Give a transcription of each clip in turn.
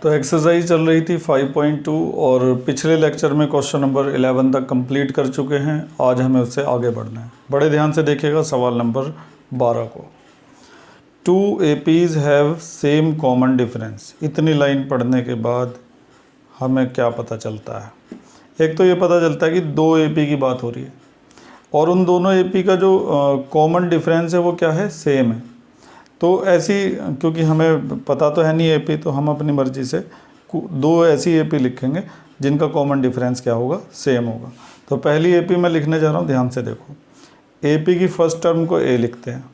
तो एक्सरसाइज चल रही थी 5.2 और पिछले लेक्चर में क्वेश्चन नंबर 11 तक कंप्लीट कर चुके हैं। आज हमें उससे आगे बढ़ना है। बड़े ध्यान से देखिएगा सवाल नंबर 12 को। 2 APs have same common difference. इतनी लाइन पढ़ने के बाद हमें क्या पता चलता है? एक तो ये पता चलता है कि 2 AP की बात हो रही है और उन दोनों AP का जो कॉमन डिफरेंस है वो क्या है? सेम है। तो ऐसी, क्योंकि हमें पता तो है नहीं AP, तो हम अपनी मर्ज़ी से 2 ऐसी AP लिखेंगे जिनका कॉमन डिफरेंस क्या होगा? सेम होगा। तो पहली AP मैं लिखने जा रहा हूँ, ध्यान से देखो। AP की फर्स्ट टर्म को A लिखते हैं।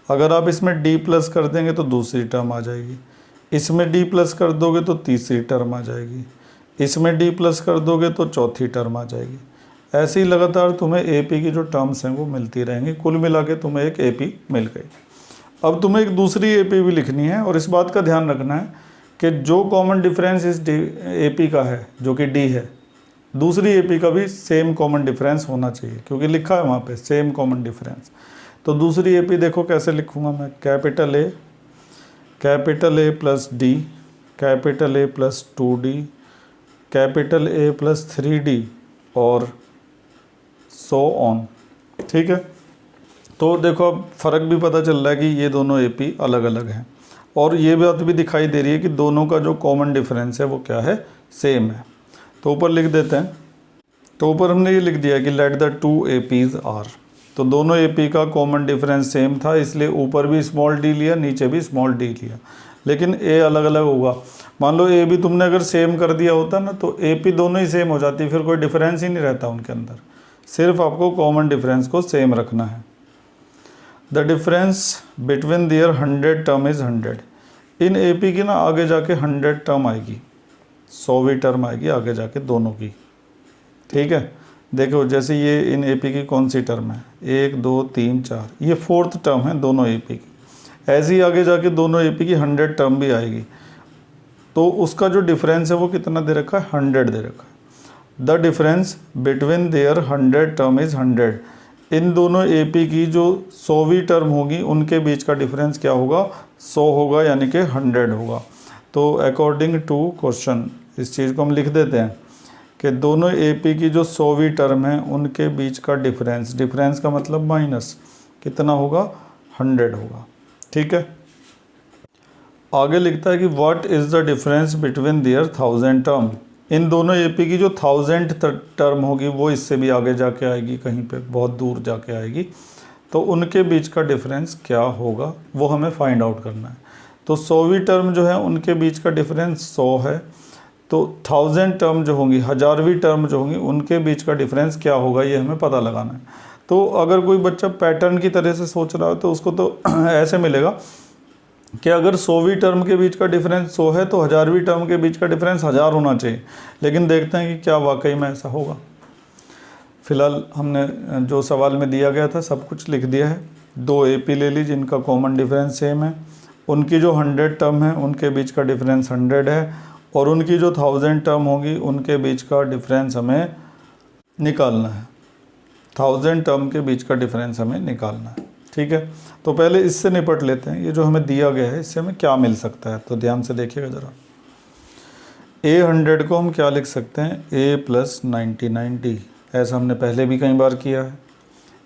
अगर आप इसमें D प्लस कर देंगे तो दूसरी टर्म आ जाएगी, इसमें D प्लस कर दोगे तो तीसरी टर्म आ जाएगी, इसमें D प्लस कर दोगे तो चौथी टर्म आ जाएगी। ऐसे ही लगातार तुम्हें AP की जो टर्म्स हैं वो मिलती रहेंगी। कुल मिला के तुम्हें एक AP मिल गई। अब तुम्हें एक दूसरी AP भी लिखनी है और इस बात का ध्यान रखना है कि जो कॉमन डिफरेंस इस AP का है जो कि D है, दूसरी AP का भी सेम कॉमन डिफरेंस होना चाहिए, क्योंकि लिखा है वहाँ पे सेम कॉमन डिफरेंस। तो दूसरी AP देखो कैसे लिखूँगा मैं। Capital A plus D, capital A plus 2D, capital A plus 3D और सो ऑन। ठीक है, तो देखो अब फ़र्क भी पता चल रहा है कि ये दोनों AP अलग अलग हैं और ये बात भी दिखाई दे रही है कि दोनों का जो कॉमन डिफरेंस है वो क्या है? सेम है। तो ऊपर लिख देते हैं। तो ऊपर हमने ये लिख दिया कि लेट द 2 APs आर। तो दोनों AP का कॉमन डिफरेंस सेम था, इसलिए ऊपर भी स्मॉल d लिया, नीचे भी स्मॉल d लिया, लेकिन A अलग अलग होगा। मान लो A भी तुमने अगर सेम कर दिया होता ना तो AP दोनों ही सेम हो जाती, फिर कोई डिफरेंस ही नहीं रहता उनके अंदर। सिर्फ आपको कॉमन डिफरेंस को सेम रखना है। The difference between there 100 term is 100। In AP की ना आगे जाके 100 टर्म आएगी, 100वीं टर्म आएगी आगे जाके दोनों की। ठीक है, देखो जैसे ये इन AP की कौन सी टर्म है? 1 2 3 4, ये 4th टर्म है दोनों AP की। ऐसे ही आगे जाके दोनों AP की 100 टर्म भी आएगी। तो उसका जो डिफरेंस है वो कितना दे रखा है? 100 दे रखा है। The difference between there 100 term is 100। इन दोनों AP की जो 100वीं टर्म होगी उनके बीच का डिफरेंस क्या होगा? 100 होगा, यानी कि 100 होगा। तो अकॉर्डिंग टू क्वेश्चन इस चीज़ को हम लिख देते हैं कि दोनों AP की जो 100वीं टर्म है उनके बीच का डिफरेंस, डिफरेंस का मतलब माइनस, कितना होगा? 100 होगा। ठीक है, आगे लिखता है कि what is the difference between their 1000 term. इन दोनों AP की जो 1000 टर्म होगी वो इससे भी आगे जाके आएगी, कहीं पे बहुत दूर जाके आएगी। तो उनके बीच का डिफरेंस क्या होगा वो हमें फाइंड आउट करना है। तो 100वीं टर्म जो है उनके बीच का डिफरेंस 100 है। तो 1000 टर्म जो होंगी, 1000वीं टर्म जो होंगी, उनके बीच का डिफरेंस क्या होगा ये हमें पता लगाना है। तो अगर कोई बच्चा पैटर्न की तरह से सोच रहा है तो उसको तो ऐसे मिलेगा कि अगर 100वीं टर्म के बीच का डिफरेंस 100 है तो 1000वीं टर्म के बीच का डिफरेंस 1000 होना चाहिए। लेकिन देखते हैं कि क्या वाकई में ऐसा होगा। फिलहाल हमने जो सवाल में दिया गया था सब कुछ लिख दिया है। 2 AP ले ली जिनका कॉमन डिफरेंस सेम है, उनकी जो 100 टर्म है उनके बीच का डिफरेंस 100 है और उनकी जो 1000 टर्म होगी उनके बीच का डिफरेंस हमें निकालना है। 1000 टर्म के बीच का डिफरेंस हमें निकालना है। ठीक है, तो पहले इससे निपट लेते हैं। ये जो हमें दिया गया है इससे हमें क्या मिल सकता है, तो ध्यान से देखिएगा ज़रा। A100 को हम क्या लिख सकते हैं? A plus 99D। ऐसा हमने पहले भी कई बार किया है।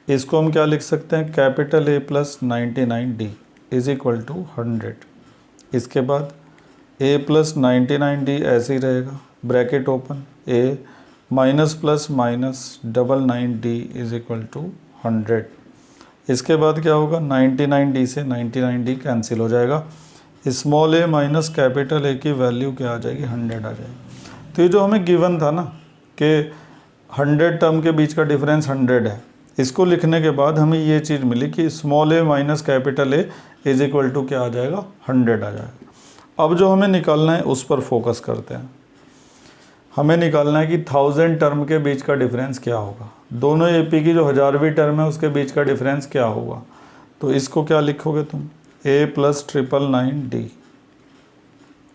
इसको हम क्या लिख सकते हैं? Capital A plus 99D is equal to 100। इसके बाद A प्लस 99D ऐसे ही रहेगा, bracket open, A minus plus minus 99D is equal to 100। इसके बाद क्या होगा? 99D से 99D कैंसिल हो जाएगा। Small a minus capital A की वैल्यू क्या आ जाएगी? 100 आ जाएगी। तो ये जो हमें गिवन था ना कि 100 टर्म के बीच का डिफरेंस 100 है, इसको लिखने के बाद हमें ये चीज़ मिली कि small a minus capital A is equal to क्या आ जाएगा? 100 आ जाएगा। अब जो हमें निकालना है उस पर फोकस करते हैं। हमें निकालना है कि 1000 टर्म के बीच का डिफरेंस क्या होगा। दोनों AP की जो 1000वीं टर्म है उसके बीच का डिफरेंस क्या होगा। तो इसको क्या लिखोगे तुम? A plus 999D।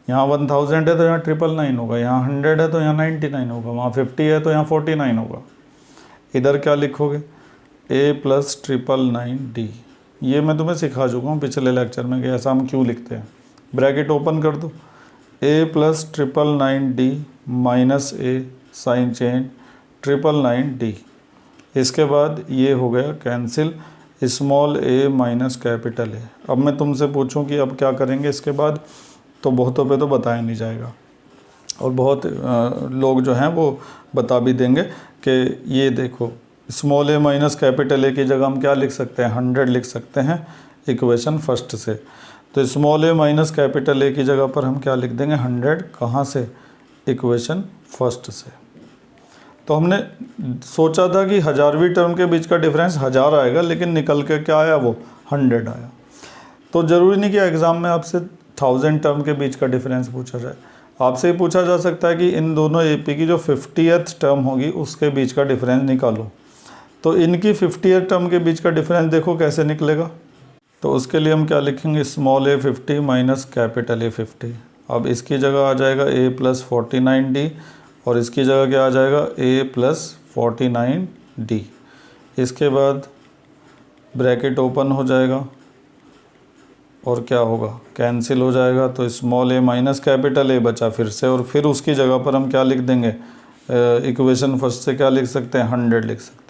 यहाँ 1000 है तो यहाँ 999 होगा, यहाँ 100 है तो यहाँ 99 होगा, वहाँ 50 है तो यहाँ 49 होगा। इधर क्या लिखोगे? A plus 999D। ये मैं तुम्हें सिखा चुका हूँ पिछले लेक्चर में कि ऐसा हम क्यों लिखते हैं। ब्रैकेट ओपन कर दो, ए प्लस 999D माइनस ए साइन चेंज 999D। इसके बाद ये हो गया cancel, small A minus capital A. अब मैं तुमसे पूछूं कि अब क्या करेंगे इसके बाद, तो बहुतों पे तो बताया नहीं जाएगा और बहुत लोग जो हैं वो बता भी देंगे कि ये देखो small A minus capital A की जगह हम क्या लिख सकते हैं, 100 लिख सकते हैं इक्वेशन फर्स्ट से। तो small A minus capital A की जगह पर हम क्या लिख देंगे, 100। कहाँ से, इक्वेशन फर्स्ट से। तो हमने सोचा था कि 1000वीं टर्म के बीच का डिफरेंस 1000 आएगा, लेकिन निकल के क्या आया, वो 100 आया। तो ज़रूरी नहीं कि एग्ज़ाम में आपसे 1000 टर्म के बीच का डिफरेंस पूछा जाए, आपसे ही पूछा जा सकता है कि इन दोनों एपी की जो 50th टर्म होगी उसके बीच का डिफरेंस निकालो। तो इनकी 50th टर्म के बीच का डिफरेंस देखो कैसे निकलेगा। तो उसके लिए हम क्या लिखेंगे, small A 50 minus capital A 50। अब इसकी जगह आ जाएगा ए प्लस 49D और इसकी जगह क्या आ जाएगा, ए प्लस 49D। इसके बाद ब्रैकेट ओपन हो जाएगा और क्या होगा, कैंसिल हो जाएगा। तो small A minus capital A बचा फिर से, और फिर उसकी जगह पर हम क्या लिख देंगे, इक्वेशन फर्स्ट से क्या लिख सकते हैं, 100 लिख सकते हैं।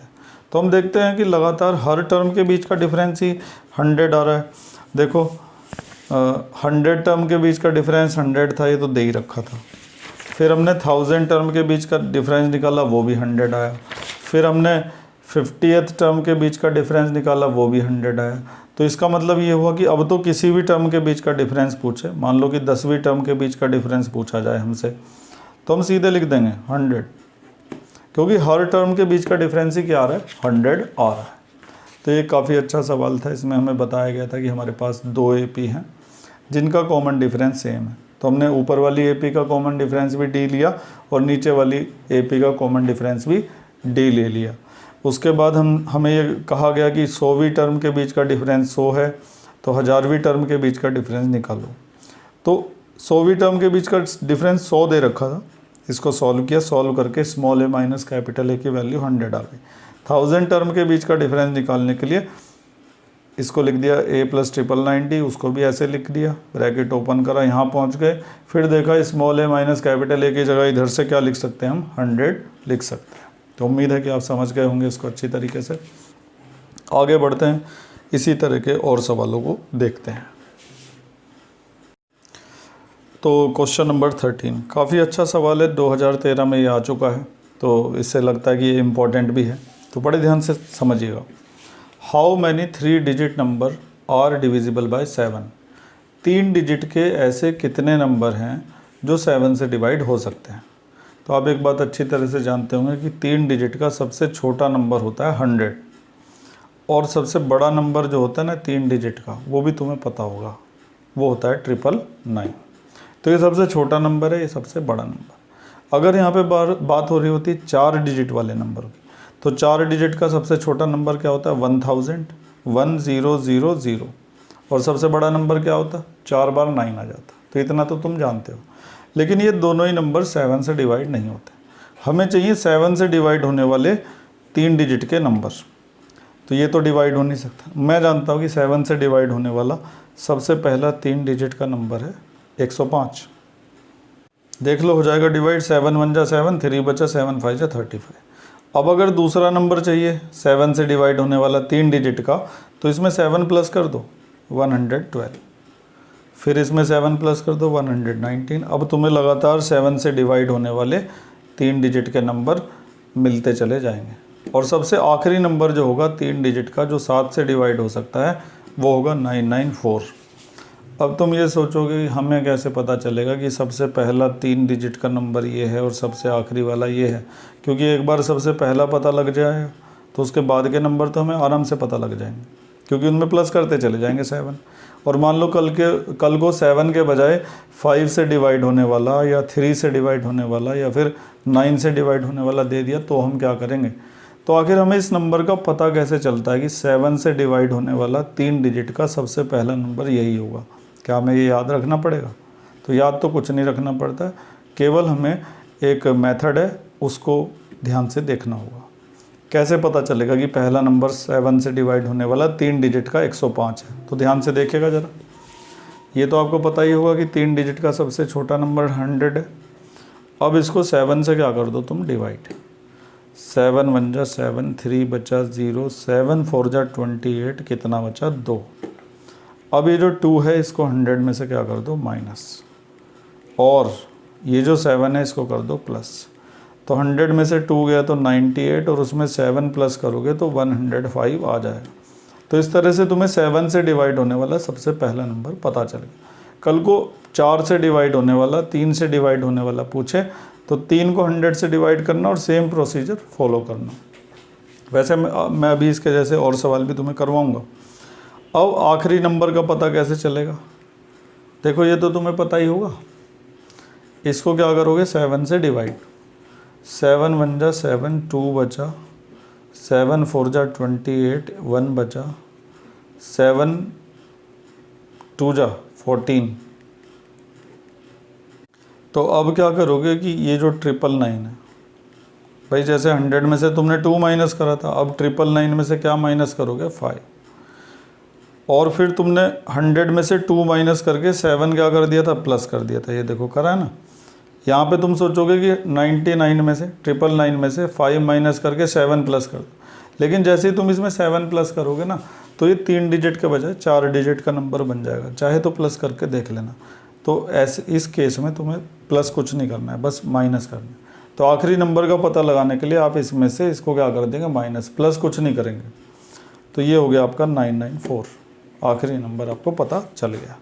तो हम देखते हैं कि लगातार हर टर्म के बीच का डिफरेंस ही 100 आ रहा है। देखो 100 टर्म के बीच का डिफरेंस 100 था, ये तो दे ही रखा था। फिर हमने 1000 टर्म के बीच का डिफरेंस निकाला, वो भी 100 आया। फिर हमने 50th टर्म के बीच का डिफरेंस निकाला, वो भी 100 आया। तो इसका मतलब ये हुआ कि अब तो किसी भी टर्म के बीच का डिफरेंस पूछे, मान लो कि 10वीं टर्म के बीच का डिफरेंस पूछा जाए हमसे, तो हम सीधे लिख देंगे 100, क्योंकि हर टर्म के बीच का डिफरेंस ही क्या आ रहा है, 100 आ रहा है। तो ये काफ़ी अच्छा सवाल था। इसमें हमें बताया गया था कि हमारे पास 2 एपी हैं जिनका कॉमन डिफरेंस सेम है। तो हमने ऊपर वाली एपी का कॉमन डिफरेंस भी डी लिया और नीचे वाली एपी का कॉमन डिफरेंस भी डी ले लिया। उसके बाद हमें ये कहा गया कि 100वीं टर्म के बीच का डिफरेंस 100 है, तो 1000वीं टर्म के बीच का डिफरेंस निकालो। तो 100वीं टर्म के बीच का डिफरेंस 100 दे रखा था, इसको सॉल्व किया, सॉल्व करके small A minus capital A की वैल्यू 100 आ गई। 1000 टर्म के बीच का डिफरेंस निकालने के लिए इसको लिख दिया ए प्लस 999D, उसको भी ऐसे लिख दिया, ब्रैकेट ओपन करा, यहाँ पहुँच गए। फिर देखा small A minus capital A की जगह इधर से क्या लिख सकते हैं, हम 100 लिख सकते हैं। तो उम्मीद है कि आप समझ गए होंगे इसको अच्छी तरीके से। आगे बढ़ते हैं, इसी तरह के और सवालों को देखते हैं। तो क्वेश्चन नंबर 13 काफ़ी अच्छा सवाल है, 2013 में ये आ चुका है, तो इससे लगता है कि ये इम्पोर्टेंट भी है। तो बड़े ध्यान से समझिएगा। How many 3 digit number are divisible by 7? 3 digit के ऐसे कितने नंबर हैं जो 7 से डिवाइड हो सकते हैं? तो आप एक बात अच्छी तरह से जानते होंगे कि 3 डिजिट का सबसे छोटा नंबर होता है 100 और सबसे बड़ा नंबर जो होता है ना 3 डिजिट का, वो भी तुम्हें पता होगा, वो होता है 999। तो ये सबसे छोटा नंबर है, ये सबसे बड़ा नंबर। अगर यहाँ पे बात हो रही होती है 4 डिजिट वाले नंबर की, तो 4 डिजिट का सबसे छोटा नंबर क्या होता है, 1000 और सबसे बड़ा नंबर क्या होता है, 4 बार 9 आ जाता। तो इतना तो तुम जानते हो। लेकिन ये दोनों ही नंबर 7 से डिवाइड नहीं होते, हमें चाहिए 7 से डिवाइड होने वाले 3 डिजिट के नंबर। तो ये तो डिवाइड हो नहीं सकता। मैं जानता हूँ कि 7 से डिवाइड होने वाला सबसे पहला 3 डिजिट का नंबर है 105। देख लो, हो जाएगा डिवाइड, 7 1 जा 7, 3 बचा, 7 5 जा 35। अब अगर दूसरा नंबर चाहिए 7 से डिवाइड होने वाला 3 डिजिट का, तो इसमें 7 प्लस कर दो 112, फिर इसमें 7 प्लस कर दो 119। अब तुम्हें लगातार 7 से डिवाइड होने वाले 3 डिजिट के नंबर मिलते चले जाएंगे, और सबसे आखिरी नंबर जो होगा 3 डिजिट का जो 7 से डिवाइड हो सकता है वो होगा 994। अब तुम ये सोचोगे कि हमें कैसे पता चलेगा कि सबसे पहला 3 डिजिट का नंबर ये है और सबसे आखिरी वाला ये है, क्योंकि एक बार सबसे पहला पता लग जाएगा तो उसके बाद के नंबर तो हमें आराम से पता लग जाएंगे, क्योंकि उनमें प्लस करते चले जाएंगे 7। और मान लो कल को 7 के बजाय 5 से डिवाइड होने वाला या 3 से डिवाइड होने वाला या फिर 9 से डिवाइड होने वाला दे दिया, तो हम क्या करेंगे? तो आखिर हमें इस नंबर का पता कैसे चलता है कि 7 से डिवाइड होने वाला 3 डिजिट का सबसे पहला नंबर यही होगा? क्या हमें ये याद रखना पड़ेगा? तो याद तो कुछ नहीं रखना पड़ता, केवल हमें एक मेथड है उसको ध्यान से देखना होगा। कैसे पता चलेगा कि पहला नंबर 7 से डिवाइड होने वाला 3 डिजिट का 105 है? तो ध्यान से देखिएगा ज़रा। ये तो आपको पता ही होगा कि 3 डिजिट का सबसे छोटा नंबर 100 है। अब इसको 7 से क्या कर दो तुम डिवाइड, 7 1 जा 7, 3 बचा 0, 7 4 जा 28, कितना बचा 2। अब ये जो 2 है इसको 100 में से क्या कर दो माइनस, और ये जो 7 है इसको कर दो प्लस। तो 100 में से 2 गया तो 98, और उसमें 7 प्लस करोगे तो 105 आ जाएगा। तो इस तरह से तुम्हें 7 से डिवाइड होने वाला सबसे पहला नंबर पता चल गया। कल को 4 से डिवाइड होने वाला, 3 से डिवाइड होने वाला पूछे तो 3 को 100 से डिवाइड करना और सेम प्रोसीजर फॉलो करना। वैसे मैं अभी इसके जैसे और सवाल भी तुम्हें करवाऊँगा। अब आखिरी नंबर का पता कैसे चलेगा, देखो ये तो तुम्हें पता ही होगा। इसको क्या करोगे 7 से डिवाइड, 7 1 जा 7, 2 बचा, 7 4 जा 28, 1 बचा, 7 2 जा 14। तो अब क्या करोगे कि ये जो 999 है भाई, जैसे 100 में से तुमने 2 माइनस करा था, अब 999 में से क्या माइनस करोगे 5, और फिर तुमने 100 में से 2 माइनस करके 7 क्या कर दिया था प्लस कर दिया था। ये देखो करा है ना। यहाँ पे तुम सोचोगे कि 99 में से 999 में से 5 माइनस करके 7 प्लस कर दो, लेकिन जैसे ही तुम इसमें 7 प्लस करोगे ना तो ये 3 डिजिट के बजाय 4 डिजिट का नंबर बन जाएगा। चाहे तो प्लस करके देख लेना। तो ऐसे इस केस में तुम्हें प्लस कुछ नहीं करना है, बस माइनस करना है। तो आखिरी नंबर का पता लगाने के लिए आप इसमें से इसको क्या कर देंगे माइनस, प्लस कुछ नहीं करेंगे। तो ये हो गया आपका 994, आखिरी नंबर आपको पता चल गया।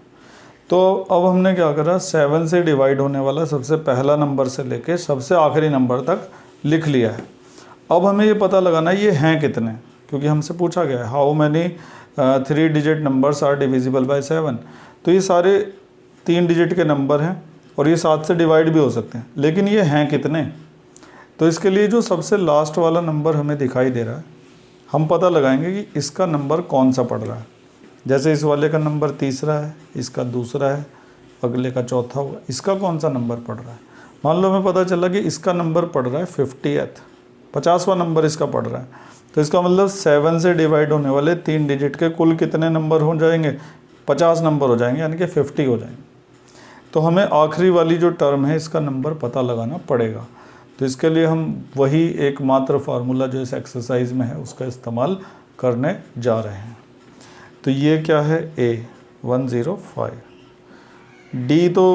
तो अब हमने क्या करा, 7 से डिवाइड होने वाला सबसे पहला नंबर से लेके सबसे आखिरी नंबर तक लिख लिया है। अब हमें ये पता लगाना है ये हैं कितने, क्योंकि हमसे पूछा गया है how many 3 digit numbers are divisible by 7। तो ये सारे 3 डिजिट के नंबर हैं और ये 7 से डिवाइड भी हो सकते हैं, लेकिन ये हैं कितने। तो इसके लिए जो सबसे लास्ट वाला नंबर हमें दिखाई दे रहा है, हम पता लगाएंगे कि इसका नंबर कौन सा पड़ रहा है। जैसे इस वाले का नंबर तीसरा है, इसका दूसरा है, अगले का चौथा होगा, इसका कौन सा नंबर पड़ रहा है। मान लो हमें पता चला कि इसका नंबर पड़ रहा है 50th, 50वां नंबर इसका पड़ रहा है। तो इसका मतलब 7 से डिवाइड होने वाले 3 डिजिट के कुल कितने नंबर हो जाएंगे, 50 नंबर हो जाएंगे, यानी कि 50 हो जाएंगे। तो हमें आखिरी वाली जो टर्म है इसका नंबर पता लगाना पड़ेगा। तो इसके लिए हम वही एकमात्र फार्मूला जो इस एक्सरसाइज में है उसका इस्तेमाल करने जा रहे हैं। तो ये क्या है A105, D तो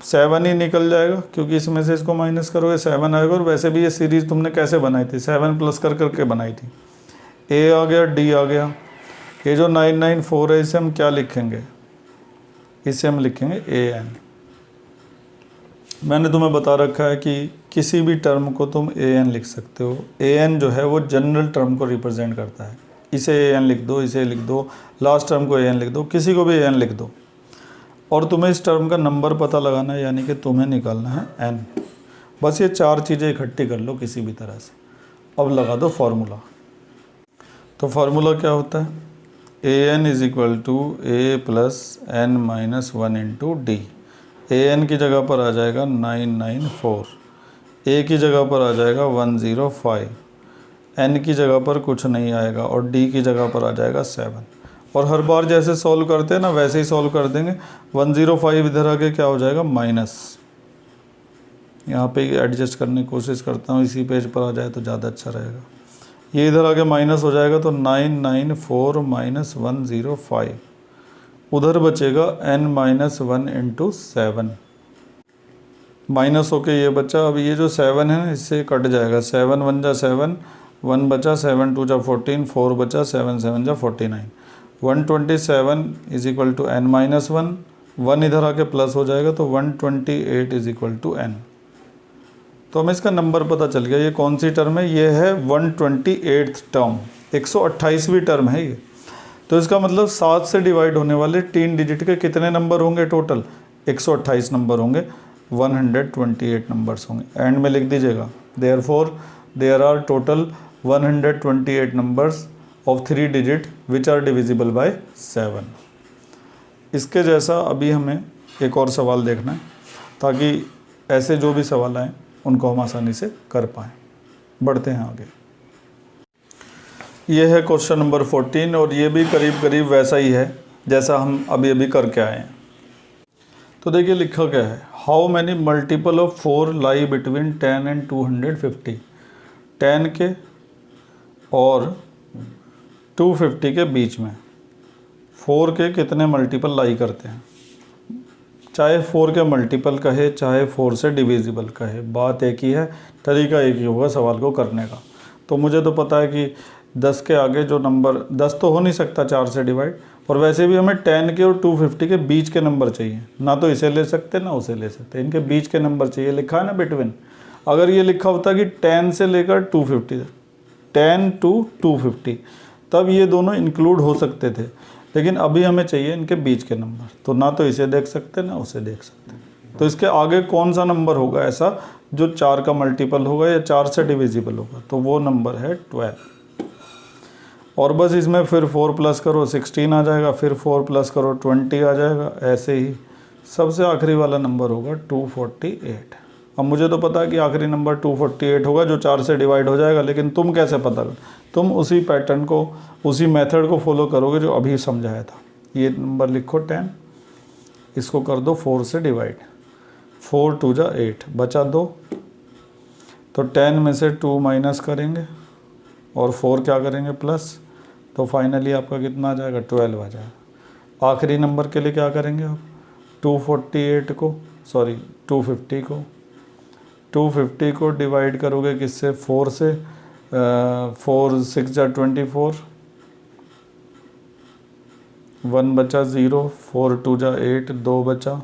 7 ही निकल जाएगा क्योंकि इसमें से इसको माइनस करोगे 7 आएगा, और वैसे भी ये सीरीज़ तुमने कैसे बनाई थी 7 प्लस कर करके बनाई थी। A आ गया, D आ गया। ये जो 994 है इसे हम क्या लिखेंगे, इसे हम लिखेंगे AN। मैंने तुम्हें बता रखा है कि किसी भी टर्म को तुम AN लिख सकते हो। AN जो है वो जनरल टर्म को रिप्रेजेंट करता है। इसे AN लिख दो, इसे लिख दो, लास्ट टर्म को AN लिख दो, किसी को भी AN लिख दो, और तुम्हें इस टर्म का नंबर पता लगाना है, यानी कि तुम्हें निकालना है N। बस ये 4 चीज़ें इकट्ठी कर लो किसी भी तरह से। अब लगा दो फार्मूला। तो फार्मूला क्या होता है, AN = A + n - 1 × D। AN की जगह पर आ जाएगा 994, A की जगह पर आ जाएगा 105, N की जगह पर कुछ नहीं आएगा, और D की जगह पर आ जाएगा 7। और हर बार जैसे सॉल्व करते हैं ना वैसे ही सॉल्व कर देंगे। 105 इधर आके क्या हो जाएगा माइनस, यहाँ पे एडजस्ट करने की कोशिश करता हूँ, इसी पेज पर आ जाए तो ज़्यादा अच्छा रहेगा। ये इधर आके माइनस हो जाएगा तो 994 - 105, उधर बचेगा n - 1 × 7, माइनस होके ये बचा। अब ये जो 7 है इससे कट जाएगा, 7 1 जा 7, 1 बचा, 7 2 जा 14, 4 बचा, 7 7 जा 49, 127 = n - 1, 1 इधर आके प्लस हो जाएगा तो 128 = n। तो हमें इसका नंबर पता चल गया। ये कौन सी टर्म है, ये है 128th टर्म, 128वीं टर्म है ये। तो इसका मतलब 7 से डिवाइड होने वाले 3 डिजिट के कितने नंबर होंगे टोटल, 128 नंबर होंगे, 128 नंबर्स होंगे। एंड में लिख दीजिएगा therefore there are total 128 numbers of 3 digit which are divisible by 7। इसके जैसा अभी हमें एक और सवाल देखना है ताकि ऐसे जो भी सवाल आए उनको हम आसानी से कर पाएँ। बढ़ते हैं आगे। ये है क्वेश्चन नंबर 14 और ये भी करीब करीब वैसा ही है जैसा हम अभी करके आए हैं। तो देखिए लिखा क्या है, how many multiple of 4 lie between 10 and 250। 10 के और 250 के बीच में 4 के कितने मल्टीपल लाई करते हैं। चाहे 4 के मल्टीपल कहे चाहे 4 से डिविजिबल कहे, बात एक ही है, तरीका एक ही होगा सवाल को करने का। तो मुझे तो पता है कि 10 के आगे जो नंबर 10 तो हो नहीं सकता 4 से डिवाइड, और वैसे भी हमें 10 के और 250 के बीच के नंबर चाहिए, ना तो इसे ले सकते ना उसे ले सकते, इनके बीच के नंबर चाहिए। लिखा है ना बिटवीन, अगर ये लिखा होता कि 10 से लेकर 250, 10 to 250, तब ये दोनों इंक्लूड हो सकते थे, लेकिन अभी हमें चाहिए इनके बीच के नंबर, तो ना तो इसे देख सकते ना उसे देख सकते। तो इसके आगे कौन सा नंबर होगा ऐसा जो 4 का मल्टीपल होगा या 4 से डिविजिबल होगा, तो वो नंबर है 12। और बस इसमें फिर 4 प्लस करो 16 आ जाएगा, फिर 4 प्लस करो 20 आ जाएगा, ऐसे ही सबसे आखिरी वाला नंबर होगा 248। अब मुझे तो पता है कि आखिरी नंबर 248 होगा जो 4 से डिवाइड हो जाएगा, लेकिन तुम कैसे पता कर, तुम उसी पैटर्न को उसी मेथड को फॉलो करोगे जो अभी समझाया था। ये नंबर लिखो 10, इसको कर दो 4 से डिवाइड, 4 2 जा 8, बचा 2, तो 10 में से 2 माइनस करेंगे और 4 क्या करेंगे प्लस, तो फाइनली आपका कितना आ जाएगा 12 आ जाएगा। आखिरी नंबर के लिए क्या करेंगे आप, 250 को डिवाइड करोगे किससे, 4 से, 4 6 जा 24, 1 बचा 0, 4 2 जा 8, 2 बचा,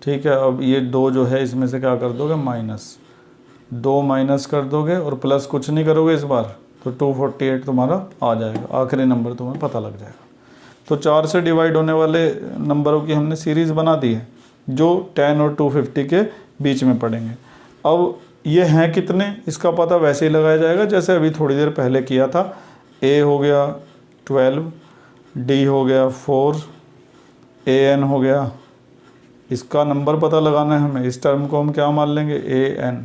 ठीक है। अब ये 2 जो है इसमें से क्या कर दोगे माइनस, 2 माइनस कर दोगे और प्लस कुछ नहीं करोगे इस बार, तो 248 तुम्हारा आ जाएगा, आखिरी नंबर तुम्हें पता लग जाएगा। तो 4 से डिवाइड होने वाले नंबरों की हमने सीरीज़ बना दी है जो 10 और 250 के बीच में पड़ेंगे। अब ये हैं कितने, इसका पता वैसे ही लगाया जाएगा जैसे अभी थोड़ी देर पहले किया था। A हो गया 12, D हो गया 4, AN हो गया, इसका नंबर पता लगाना है हमें, इस टर्म को हम क्या मान लेंगे AN,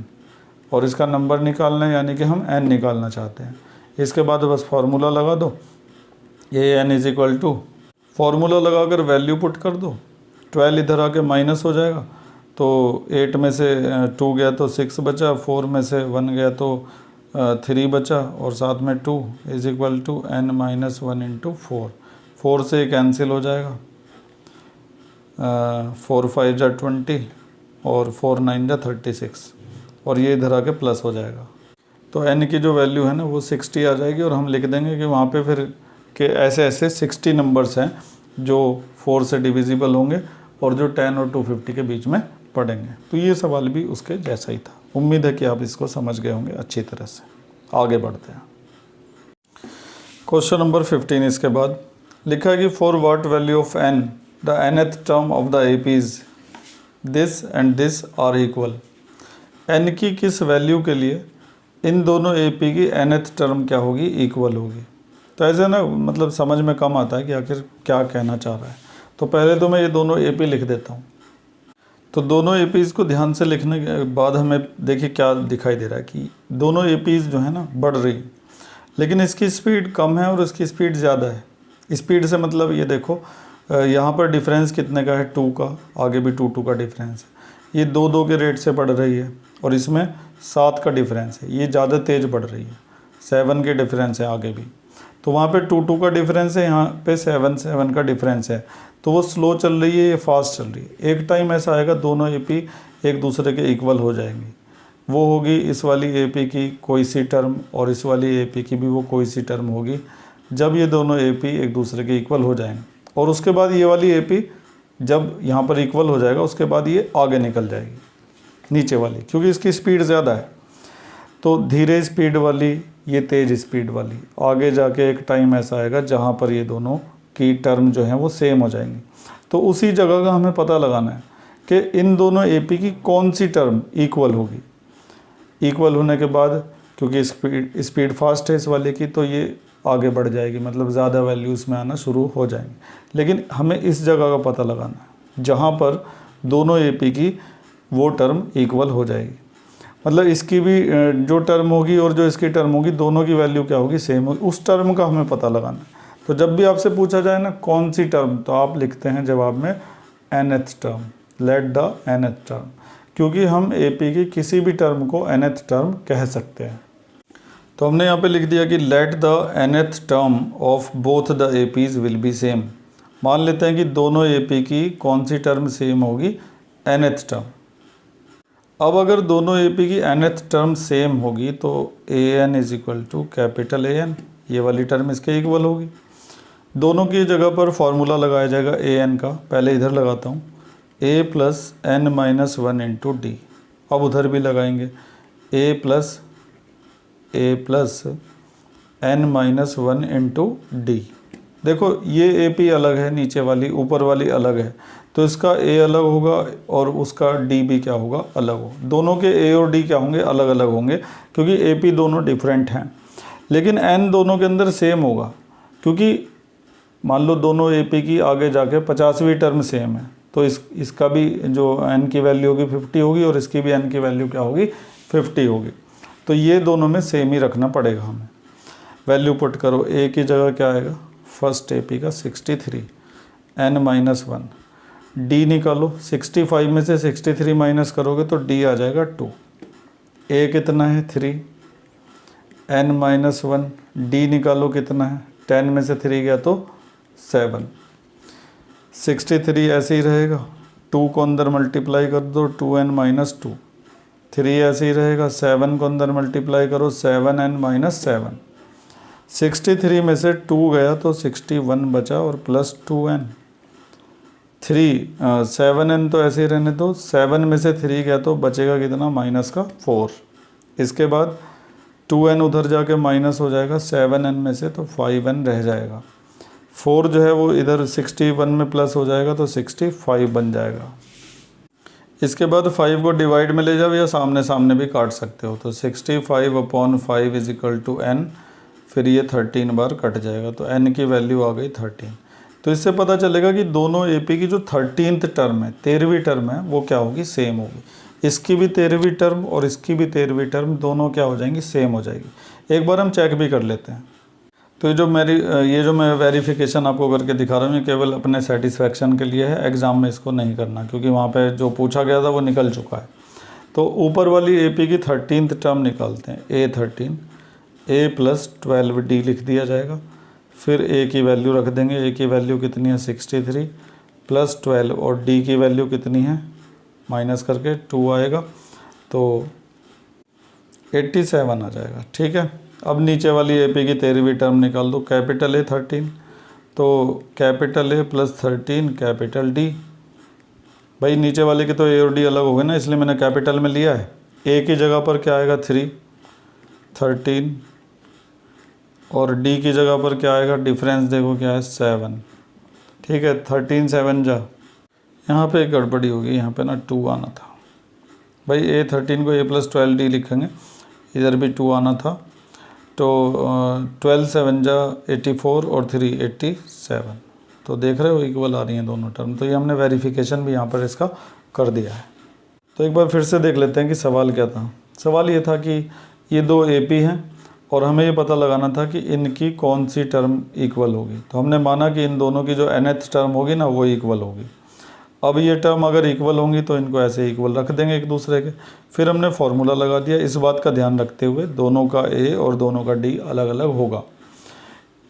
और इसका नंबर निकालना है यानी कि हम n निकालना चाहते हैं। इसके बाद बस फार्मूला लगा दो, AN is equal to, formula लगाकर वैल्यू पुट कर दो, 12 इधर आके माइनस हो जाएगा, तो 8 में से 2 गया तो 6 बचा, 4 में से 1 गया तो 3 बचा, और साथ में 2 is equal to n minus 1 into 4, 4 से कैंसिल हो जाएगा, 4 5 जा 20 और 4 9 जा 36, और ये इधर आके प्लस हो जाएगा। तो n की जो वैल्यू है ना वो 60 आ जाएगी, और हम लिख देंगे कि वहाँ पे फिर के ऐसे ऐसे 60 नंबर्स हैं जो 4 से डिविजिबल होंगे और जो 10 और 250 के बीच में पड़ेंगे। तो ये सवाल भी उसके जैसा ही था। उम्मीद है कि आप इसको समझ गए होंगे अच्छी तरह से। आगे बढ़ते हैं। क्वेश्चन नंबर 15 इसके बाद लिखा है कि for what value of n the nth term of the APs this and this are equal. n की किस वैल्यू के लिए इन दोनों AP की nth टर्म क्या होगी, इक्वल होगी। तो ऐसे ना मतलब समझ में कम आता है कि आखिर क्या कहना चाह रहा है। तो पहले तो मैं ये दोनों AP लिख देता हूँ। तो दोनों APs को ध्यान से लिखने के बाद हमें देखिए क्या दिखाई दे रहा है कि दोनों APs जो है ना बढ़ रही, लेकिन इसकी स्पीड कम है और इसकी स्पीड ज़्यादा है। स्पीड से मतलब ये देखो यहाँ पर डिफरेंस कितने का है, 2 का, आगे भी 2 2 का डिफरेंस है। ये 2 2 के रेट से बढ़ रही है और इसमें 7 का डिफरेंस है, ये ज़्यादा तेज़ बढ़ रही है। 7 के डिफरेंस है आगे भी, तो वहाँ पे 2 2 का डिफरेंस है, यहाँ पे 7 7 का डिफरेंस है। तो वो स्लो चल रही है, ये फास्ट चल रही है। एक टाइम ऐसा आएगा दोनों AP एक दूसरे के इक्वल हो जाएंगी। वो होगी इस वाली AP की कोई सी टर्म और इस वाली AP की भी वो कोई सी टर्म होगी, जब ये दोनों AP एक दूसरे के इक्वल हो जाएंगे। और उसके बाद ये वाली AP जब यहाँ पर इक्वल हो जाएगा उसके बाद ये आगे निकल जाएगी नीचे वाली, क्योंकि इसकी स्पीड ज़्यादा है। तो धीरे स्पीड वाली, ये तेज़ स्पीड वाली, आगे जाके एक टाइम ऐसा आएगा जहाँ पर ये दोनों की टर्म जो है वो सेम हो जाएंगी। तो उसी जगह का हमें पता लगाना है कि इन दोनों AP की कौन सी टर्म इक्वल होगी। इक्वल होने के बाद क्योंकि स्पीड फास्ट है इस वाले की, तो ये आगे बढ़ जाएगी, मतलब ज़्यादा वैल्यूज़ में आना शुरू हो जाएंगे। लेकिन हमें इस जगह का पता लगाना है जहाँ पर दोनों AP की वो टर्म इक्वल हो जाएगी। मतलब इसकी भी जो टर्म होगी और जो इसकी टर्म होगी दोनों की वैल्यू क्या होगी, सेम होगी। उस टर्म का हमें पता लगाना है। तो जब भी आपसे पूछा जाए ना कौन सी टर्म, तो आप लिखते हैं जवाब में nth term. Let the nth term, क्योंकि हम AP की किसी भी टर्म को nth टर्म कह सकते हैं। तो हमने यहाँ पे लिख दिया कि let the nth term of both the APs will be same. मान लेते हैं कि दोनों AP की कौन सी टर्म सेम होगी, nth टर्म। अब अगर दोनों AP की nth टर्म सेम होगी तो an is equal to capital AN, ये वाली टर्म इसके इक्वल होगी। दोनों की जगह पर फॉर्मूला लगाया जाएगा an का, पहले इधर लगाता हूँ, a plus n minus 1 into D. अब उधर भी लगाएंगे a plus n minus 1 into D. देखो ये AP अलग है, नीचे वाली ऊपर वाली अलग है, तो इसका A अलग होगा और उसका D भी क्या होगा, अलग हो। दोनों के A और D क्या होंगे, अलग अलग होंगे, क्योंकि AP दोनों डिफरेंट हैं। लेकिन N दोनों के अंदर सेम होगा, क्योंकि मान लो दोनों AP की आगे जाके 50वीं टर्म सेम है, तो इसका भी जो N की वैल्यू होगी 50 होगी और इसकी भी N की वैल्यू क्या होगी, 50 होगी। तो ये दोनों में सेम ही रखना पड़ेगा हमें। वैल्यू पुट करो, A की जगह क्या आएगा, फर्स्ट AP का 63, n माइनस 1, D निकालो, 65 में से 63 माइनस करोगे तो D आ जाएगा 2, A कितना है 3, n माइनस 1, D निकालो कितना है, 10 में से 3 गया तो 7, 63 ऐसे ही रहेगा, 2 को अंदर मल्टीप्लाई कर दो 2n माइनस 2, 3 ऐसे ही रहेगा, 7 को अंदर मल्टीप्लाई करो 7n माइनस 7, 63 में से 2 गया तो 61 बचा और प्लस 2n, 7n तो ऐसे ही रहने दो, 7 में से 3 गया तो बचेगा कितना, माइनस का 4। इसके बाद 2n उधर जाके माइनस हो जाएगा 7n में से, तो 5n रह जाएगा। 4 जो है वो इधर 61 में प्लस हो जाएगा तो 65 बन जाएगा। इसके बाद 5 को डिवाइड में ले जाओ या सामने सामने भी काट सकते हो, तो 65/5 इज इक्वल टू n, फिर ये 13 बार कट जाएगा, तो n की वैल्यू आ गई 13। तो इससे पता चलेगा कि दोनों AP की जो 13th टर्म है, 13वीं टर्म है, वो क्या होगी, सेम होगी। इसकी भी 13वीं टर्म और इसकी भी 13वीं टर्म दोनों क्या हो जाएंगी, सेम हो जाएगी। एक बार हम चेक भी कर लेते हैं। तो ये जो मैं वेरिफिकेशन आपको करके दिखा रहा हूँ, ये केवल अपने सेटिस्फेक्शन के लिए है, एग्ज़ाम में इसको नहीं करना, क्योंकि वहाँ पे जो पूछा गया था वो निकल चुका है। तो ऊपर वाली AP की 13th टर्म निकालते हैं, A13, A प्लस 12D लिख दिया जाएगा, फिर A की वैल्यू रख देंगे, A की वैल्यू कितनी है 63 प्लस 12 और D की वैल्यू कितनी है, माइनस करके 2 आएगा तो 87 आ जाएगा। ठीक है, अब नीचे वाली AP की 13वीं टर्म निकाल दो, कैपिटल A 13, तो capital A plus 13 capital D। भाई नीचे वाले के तो A और D अलग हो गए ना, इसलिए मैंने कैपिटल में लिया है। A की जगह पर क्या आएगा 3, 13 और D की जगह पर क्या आएगा, डिफरेंस देखो क्या है 7। ठीक है, 13 7 जा, यहाँ पे एक गड़बड़ी होगी, यहाँ पे ना 2 आना था। भाई A13 को A प्लस 12D लिखेंगे, इधर भी 2 आना था, तो 12 7 जा 84 और 3 87। तो देख रहे हो इक्वल आ रही हैं दोनों टर्म। तो ये हमने वेरिफिकेशन भी यहाँ पर इसका कर दिया है। तो एक बार फिर से देख लेते हैं कि सवाल क्या था। सवाल ये था कि ये दो AP हैं और हमें ये पता लगाना था कि इनकी कौन सी टर्म इक्वल होगी। तो हमने माना कि इन दोनों की जो nth टर्म होगी ना, वो इक्वल होगी। अब ये टर्म अगर इक्वल होंगी तो इनको ऐसे इक्वल रख देंगे एक दूसरे के। फिर हमने फार्मूला लगा दिया, इस बात का ध्यान रखते हुए दोनों का A और दोनों का D अलग अलग होगा,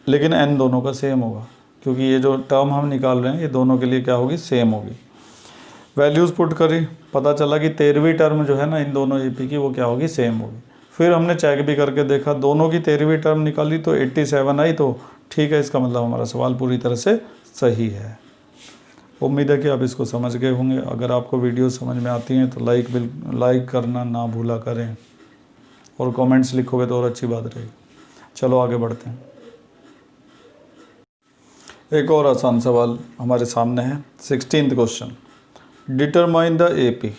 लेकिन n दोनों का सेम होगा, क्योंकि ये जो टर्म हम निकाल रहे हैं ये दोनों के लिए क्या होगी, सेम होगी। वैल्यूज़ पुट करी, पता चला कि 13वीं टर्म जो है ना इन दोनों AP की, वो क्या होगी, सेम होगी। फिर हमने चेक भी करके देखा, दोनों की 13वीं टर्म निकाली तो 87 आई, तो ठीक है, इसका मतलब हमारा सवाल पूरी तरह से सही है। उम्मीद है कि आप इसको समझ गए होंगे। अगर आपको वीडियो समझ में आती हैं तो लाइक करना ना भूला करें, और कमेंट्स लिखोगे तो और अच्छी बात रहेगी। चलो आगे बढ़ते हैं। एक और आसान सवाल हमारे सामने है, 16th question, determine the AP।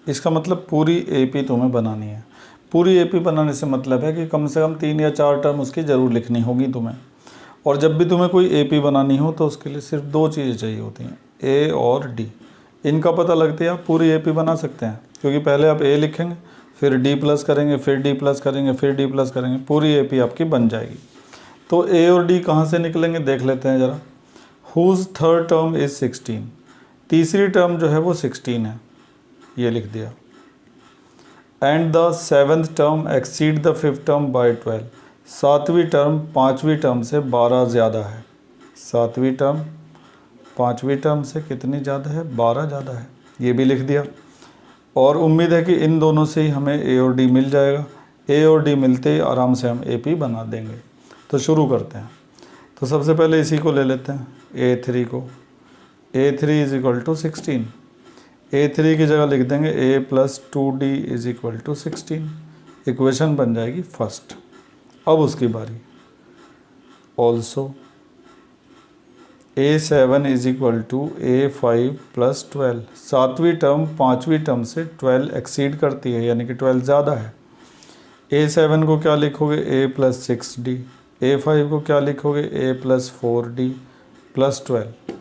इसका मतलब पूरी AP तुम्हें बनानी है। पूरी AP बनाने से मतलब है कि कम से कम 3 या 4 टर्म उसकी ज़रूर लिखनी होगी तुम्हें। और जब भी तुम्हें कोई AP बनानी हो तो उसके लिए सिर्फ 2 चीज़ें चाहिए होती हैं, A और D। इनका पता लगते ही आप पूरी AP बना सकते हैं, क्योंकि पहले आप A लिखेंगे, फिर D प्लस करेंगे, फिर D प्लस करेंगे, फिर D प्लस करेंगे, पूरी AP आपकी बन जाएगी। तो A और D कहाँ से निकलेंगे देख लेते हैं ज़रा। Whose third term is 16। तीसरी टर्म जो है वो 16 है, ये लिख दिया। And the 7th term exceed the 5th term by 12, 7वीं टर्म 5वीं टर्म से 12 ज़्यादा है। 7वीं टर्म 5वीं टर्म से कितनी ज़्यादा है? 12 ज़्यादा है, ये भी लिख दिया। और उम्मीद है कि इन दोनों से ही हमें ए और डी मिल जाएगा। ए और डी मिलते ही आराम से हम ए पी बना देंगे। तो शुरू करते हैं। तो सबसे पहले इसी को ले लेते हैं, A3 को। A3 is equal to 16। A3 की जगह लिख देंगे A plus 2D is equal to 16। Equation बन जाएगी फर्स्ट। अब उसकी बारी। Also A7 is equal to A5 plus 12, 7वीं टर्म 5वीं टर्म से 12 एक्सीड करती है, यानी कि 12 ज़्यादा है। A7 को क्या लिखोगे? A plus 6D। A5 को क्या लिखोगे? A plus 4D plus 12।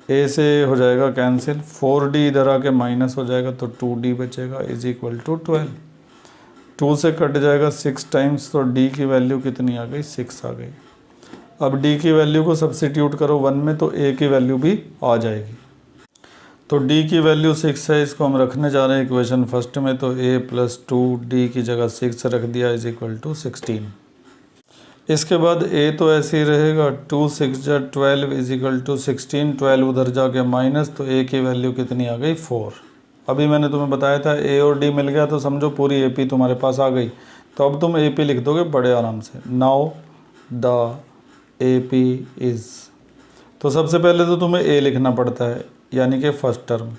A से हो जाएगा कैंसिल, 4D इधर आके माइनस हो जाएगा तो 2D बचेगा इज इक्वल टू 12। 2 से कट जाएगा 6 टाइम्स, तो D की वैल्यू कितनी आ गई? 6 आ गई। अब D की वैल्यू को सब्सिट्यूट करो 1 में, तो A की वैल्यू भी आ जाएगी। तो D की वैल्यू 6 है, इसको हम रखने जा रहे हैं इक्वेशन फर्स्ट में। तो A प्लस 2D की जगह 6 रख दिया इज इक्वल टू 16। इसके बाद A तो ऐसे ही रहेगा, 2 6 जा 12 इज इक्वल टू 16। 12 उधर जाके माइनस, तो A की वैल्यू कितनी आ गई? 4। अभी मैंने तुम्हें बताया था A और D मिल गया तो समझो पूरी AP तुम्हारे पास आ गई। तो अब तुम AP लिख दोगे बड़े आराम से। नाउ द AP इज़, तो सबसे पहले तो तुम्हें A लिखना पड़ता है, यानी कि फर्स्ट टर्म।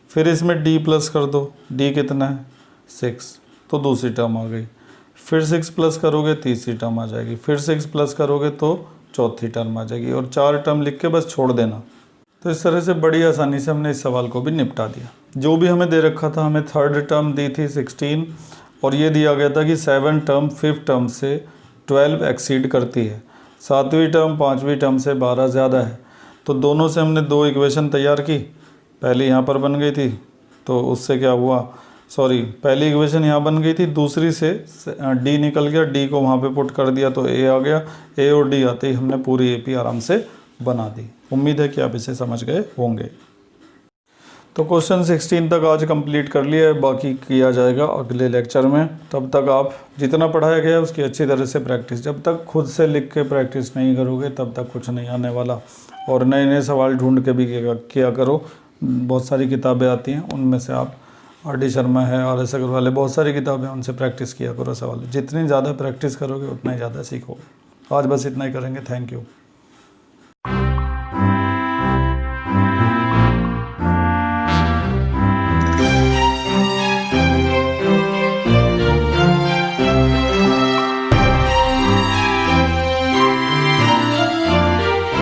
फिर इसमें D प्लस कर दो। D कितना है? 6, तो दूसरी टर्म आ गई। फिर 6 प्लस करोगे तीसरी टर्म आ जाएगी। फिर 6 प्लस करोगे तो चौथी टर्म आ जाएगी। और 4 टर्म लिख के बस छोड़ देना। तो इस तरह से बड़ी आसानी से हमने इस सवाल को भी निपटा दिया। जो भी हमें दे रखा था, हमें थर्ड टर्म दी थी 16, और ये दिया गया था कि 7 टर्म 5th टर्म से 12 एक्सीड करती है। 7वीं टर्म 5वीं टर्म से 12 ज़्यादा है। तो दोनों से हमने 2 इक्वेशन तैयार की। पहली यहाँ पर बन गई थी, तो उससे क्या हुआ, पहली इक्वेशन यहाँ बन गई थी, दूसरी से D निकल गया, D को वहाँ पे पुट कर दिया तो A आ गया। A और D आते ही हमने पूरी AP आराम से बना दी। उम्मीद है कि आप इसे समझ गए होंगे। तो क्वेश्चन 16 तक आज कंप्लीट कर लिया है, बाकी किया जाएगा अगले लेक्चर में। तब तक आप जितना पढ़ाया गया है उसकी अच्छी तरह से प्रैक्टिस, जब तक खुद से लिख के प्रैक्टिस नहीं करोगे तब तक कुछ नहीं आने वाला। और नए नए सवाल ढूंढ के भी किया करो। बहुत सारी किताबें आती हैं, उनमें से आप RD शर्मा है, RS अग्रवाल है, बहुत सारी किताबें, उनसे प्रैक्टिस किया करो सवाल। जितनी ज़्यादा प्रैक्टिस करोगे उतना ही ज़्यादा सीखोगे। आज बस इतना ही करेंगे। Thank you.